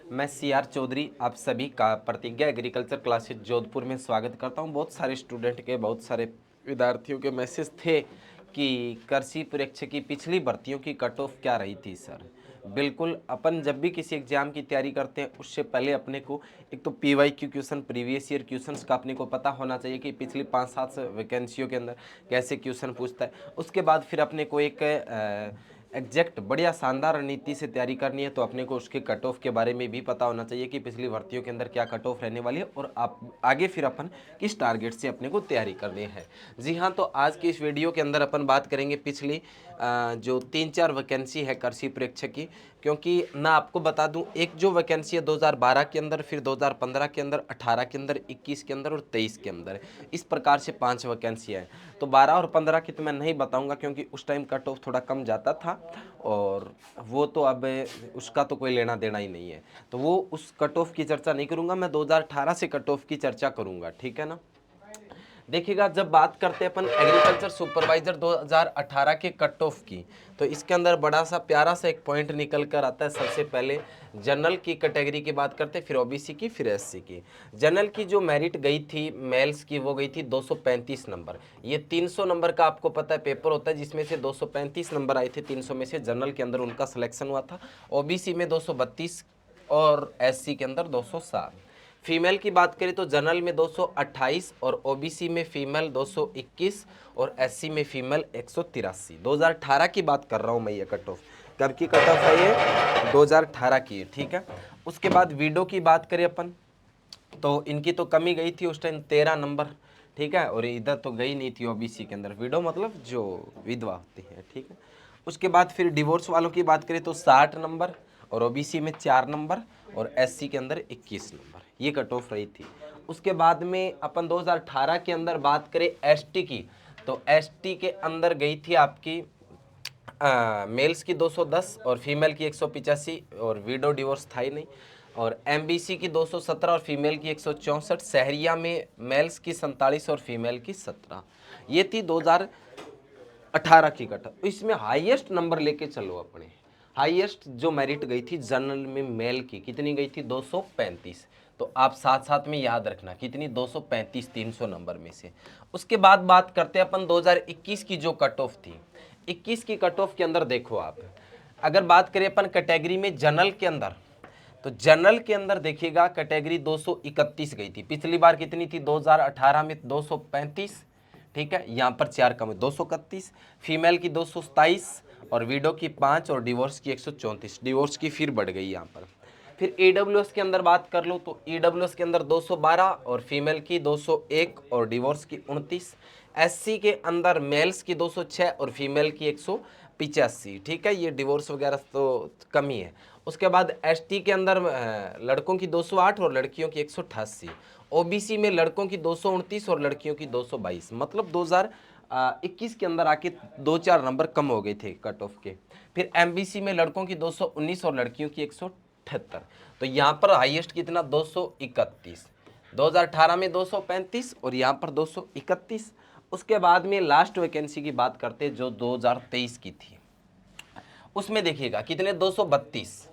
मैं C R Chaudhary आप सभी का प्रतिज्ञा एग्रीकल्चर क्लासेज जोधपुर में स्वागत करता हूं। बहुत सारे स्टूडेंट के, बहुत सारे विद्यार्थियों के मैसेज थे कि कृषि परीक्षा की पिछली भर्तियों की कट ऑफ क्या रही थी सर। बिल्कुल, अपन जब भी किसी एग्जाम की तैयारी करते हैं उससे पहले अपने को एक तो PYQ question, previous year questions का अपने को पता होना चाहिए कि पिछली 5-7 वैकेंसियों के अंदर कैसे क्वेश्चन पूछता है। उसके बाद फिर अपने को एक एग्जैक्ट बढ़िया शानदार रणनीति से तैयारी करनी है, तो अपने को उसके कट ऑफ के बारे में भी पता होना चाहिए कि पिछली भर्तियों के अंदर क्या कट ऑफ रहने वाली है और आप आगे फिर अपन किस टारगेट से अपने को तैयारी करनी है। जी हाँ, तो आज की इस वीडियो के अंदर अपन बात करेंगे पिछली जो 3-4 वैकेंसी है कृषि परीक्षा की, क्योंकि मैं आपको बता दूं, एक जो वैकेंसी है 2012 के अंदर, फिर 2015 के अंदर, 18 के अंदर, 21 के अंदर और 23 के अंदर, इस प्रकार से 5 वैकेंसियाँ हैं। तो 12 और 15 की तो मैं नहीं बताऊंगा क्योंकि उस टाइम कट ऑफ थोड़ा कम जाता था और वो तो अब उसका तो कोई लेना देना ही नहीं है, तो वो उस कट ऑफ की चर्चा नहीं करूंगा। मैं 2018 से कट ऑफ की चर्चा करूंगा, ठीक है ना। देखिएगा, जब बात करते हैं अपन एग्रीकल्चर सुपरवाइजर 2018 के कट ऑफ की, तो इसके अंदर बड़ा सा प्यारा सा एक पॉइंट निकल कर आता है। सबसे पहले जनरल की कैटेगरी की बात करते हैं, फिर ओबीसी की, फिर एससी की। जनरल की जो मेरिट गई थी मेल्स की, वो गई थी 235 नंबर। ये 300 नंबर का आपको पता है पेपर होता है, जिसमें से 235 नंबर आए थे। 300 में से जनरल के अंदर उनका सिलेक्शन हुआ था। ओबीसी में 232 और एससी के अंदर 207। फीमेल की बात करें तो जनरल में 228 और ओबीसी में फीमेल 221 और एससी में फीमेल 183। 2018 की बात कर रहा हूं मैं, ये कट ऑफ कब की कट ऑफ है, ये 2018 की है, ठीक है। उसके बाद विडो की बात करें अपन, तो इनकी तो कमी गई थी उस टाइम 13 नंबर, ठीक है। और इधर तो गई नहीं थी ओबीसी के अंदर, विडो मतलब जो विधवा होती है, ठीक है। उसके बाद फिर डिवोर्स वालों की बात करें तो 60 नंबर और ओबीसी में 4 नंबर और एससी के अंदर 21 नंबर, ये कट ऑफ रही थी। उसके बाद में अपन 2018 के अंदर बात करें एसटी की, तो एसटी के अंदर गई थी आपकी मेल्स की 210 और फीमेल की 185 और विडो डिवोर्स था ही नहीं। और एमबीसी की 217 और फीमेल की 164। शहरिया में मेल्स की 47 और फीमेल की 17। ये थी 2018 की कट। इसमें हाईएस्ट नंबर लेके चलो अपने, हाईएस्ट जो मेरिट गई थी जनरल में मेल की, कितनी गई थी? 235। तो आप साथ साथ में याद रखना कितनी, 235 300 नंबर में से। उसके बाद बात करते हैं अपन 2021 की जो कट ऑफ थी। 21 की कट ऑफ के अंदर देखो आप, अगर बात करें अपन कैटेगरी में जनरल के अंदर, तो जनरल के अंदर देखिएगा कैटेगरी 231 गई थी। पिछली बार कितनी थी? 2018 में 235, ठीक है। यहाँ पर 4 कम है, 231। फीमेल की 227 और विडो की 5 और डिवोर्स की 134। डिवोर्स की फिर बढ़ गई यहाँ पर। फिर ईडब्ल्यूएस के अंदर बात कर लो तो ईडब्ल्यूएस के अंदर 212 और फीमेल की 201 और डिवोर्स की 29। एससी के अंदर मेल्स की 206 और फीमेल की 185, ठीक है। ये डिवोर्स वगैरह तो कम ही है। उसके बाद एसटी के अंदर लड़कों की 208 और लड़कियों की 188। ओबीसी में लड़कों की 229 और लड़कियों की 222। मतलब 2021 के अंदर आके 2-4 नंबर कम हो गए थे कट ऑफ के। फिर एमबीसी में लड़कों की 219 और लड़कियों की 178। तो यहाँ पर हाईएस्ट कितना? 231। 2018 में 235 और यहाँ पर 231। उसके बाद में लास्ट वैकेंसी की बात करते हैं जो 2023 की थी, उसमें देखिएगा कितने? 232।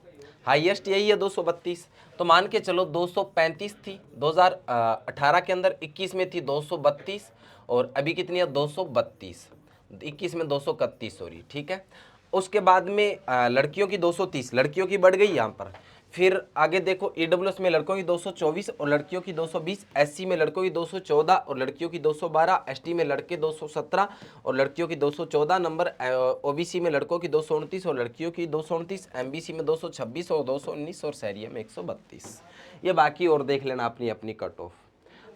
हाईएस्ट यही है 232। तो मान के चलो 235 थी 2018 के अंदर, 21 में थी 232 और अभी कितनी है? 232। 21 में 231, सॉरी, ठीक है। उसके बाद में लड़कियों की 230, लड़कियों की बढ़ गई यहाँ पर। फिर आगे देखो, ईडब्ल्यूएस में लड़कों की 224 और लड़कियों की 220। एससी में लड़कों की 214 और लड़कियों की 212। एसटी में लड़के 217 और लड़कियों की 214 नंबर। ओबीसी में लड़कों की 229 और लड़कियों की 229। एमबीसी में 226 और 219 और शहरिया में 132। ये बाकी और देख लेना अपनी अपनी कट ऑफ।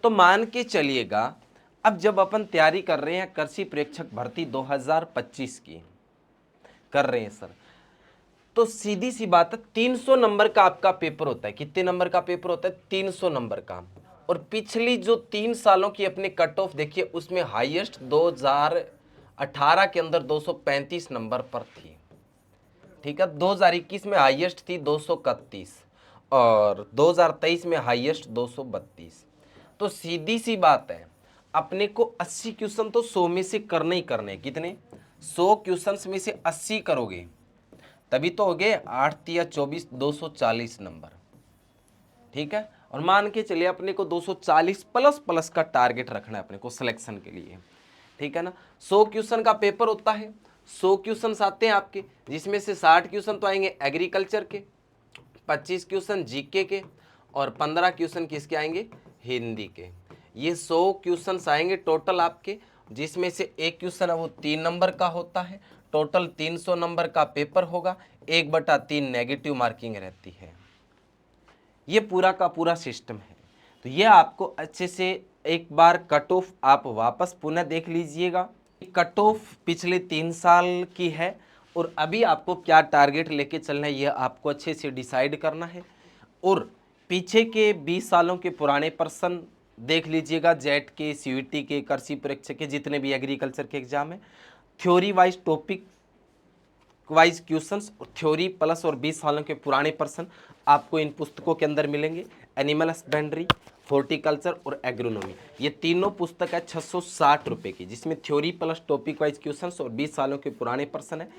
तो मान के चलिएगा, अब जब अपन तैयारी कर रहे हैं कृषि प्रेक्षक भर्ती 2025 की कर रहे हैं सर, तो सीधी सी बात है 300 नंबर का आपका पेपर होता है। कितने नंबर का पेपर होता है? 300 नंबर का। और पिछली जो 3 सालों की अपने कट ऑफ देखिए, उसमें हाईएस्ट 2018 के अंदर 235 नंबर पर थी, ठीक है। 2021 में हाईएस्ट थी 231 और 2023 में हाईएस्ट 232। तो सीधी सी बात है, अपने को 80 क्वेश्चन तो 100 में से करने ही करने। कितने? 100 क्वेश्चन में से 80 करोगे तभी तो हो गए 8 या 24, 240 नंबर। ठीक है। और मान के चलिए अपने को 240 प्लस प्लस का टारगेट रखना है अपने को सिलेक्शन के लिए, ठीक है ना। 100 क्वेश्चन का पेपर होता है, 100 क्वेश्चन आते हैं आपके, जिसमें से 60 क्वेश्चन तो आएंगे एग्रीकल्चर के, 25 क्वेश्चन जीके के और 15 क्वेश्चन किसके आएंगे, हिंदी के। ये 100 क्वेश्चन आएंगे टोटल आपके, जिसमें से एक क्वेश्चन है वो 3 नंबर का होता है। टोटल 300 नंबर का पेपर होगा, 1/3 नेगेटिव मार्किंग रहती है। ये पूरा का पूरा सिस्टम है। तो ये आपको अच्छे से एक बार कट ऑफ आप वापस पुनः देख लीजिएगा। कट ऑफ पिछले 3 साल की है और अभी आपको क्या टारगेट लेके चलना है ये आपको अच्छे से डिसाइड करना है। और पीछे के 20 सालों के पुराने प्रश्न देख लीजिएगा, जेट के, सीयूईटी के, कृषि परीक्षा के, जितने भी एग्रीकल्चर के एग्जाम है, theory wise topic wise questions और थ्योरी प्लस और 20 सालों के पुराने प्रश्न आपको इन पुस्तकों के अंदर मिलेंगे। एनिमल हस्बेंड्री, हॉर्टिकल्चर और एग्रोनॉमी, ये तीनों पुस्तक है 660 रुपये की, जिसमें theory plus topic wise questions और 20 सालों के पुराने प्रश्न है।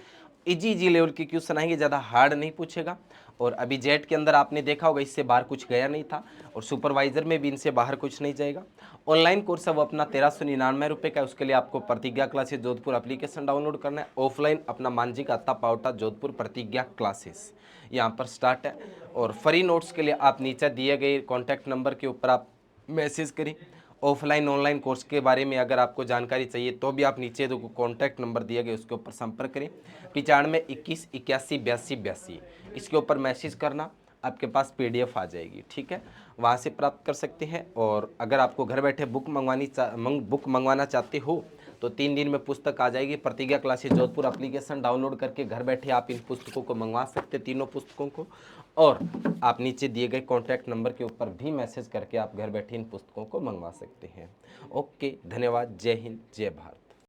इजी लेवल के क्वेश्चन आएंगे, ज़्यादा हार्ड नहीं पूछेगा। और अभी जेट के अंदर आपने देखा होगा इससे बाहर कुछ गया नहीं था, और सुपरवाइजर में भी इनसे बाहर कुछ नहीं जाएगा। ऑनलाइन कोर्स है वो अपना 1399 रुपये का है। उसके लिए आपको प्रतिज्ञा क्लासेस जोधपुर एप्लीकेशन डाउनलोड करना है। ऑफलाइन अपना मांझी का अत्ता पावटा जोधपुर प्रतिज्ञा क्लासेस यहाँ पर स्टार्ट है। और फ्री नोट्स के लिए आप नीचे दिए गए कॉन्टैक्ट नंबर के ऊपर आप मैसेज करें। ऑफलाइन ऑनलाइन कोर्स के बारे में अगर आपको जानकारी चाहिए तो भी आप नीचे जो कॉन्टैक्ट नंबर दिया गया उसके ऊपर संपर्क करें। 95 21 81 82 82 इसके ऊपर मैसेज करना, आपके पास PDF आ जाएगी, ठीक है, वहाँ से प्राप्त कर सकते हैं। और अगर आपको घर बैठे बुक मंगवाना चाहते हो तो 3 दिन में पुस्तक आ जाएगी। प्रतिज्ञा क्लासेस जोधपुर एप्लीकेशन डाउनलोड करके घर बैठे आप इन पुस्तकों को मंगवा सकते हैं, तीनों पुस्तकों को। और आप नीचे दिए गए कॉन्टैक्ट नंबर के ऊपर भी मैसेज करके आप घर बैठे इन पुस्तकों को मंगवा सकते हैं। ओके, धन्यवाद। जय हिंद, जय भारत।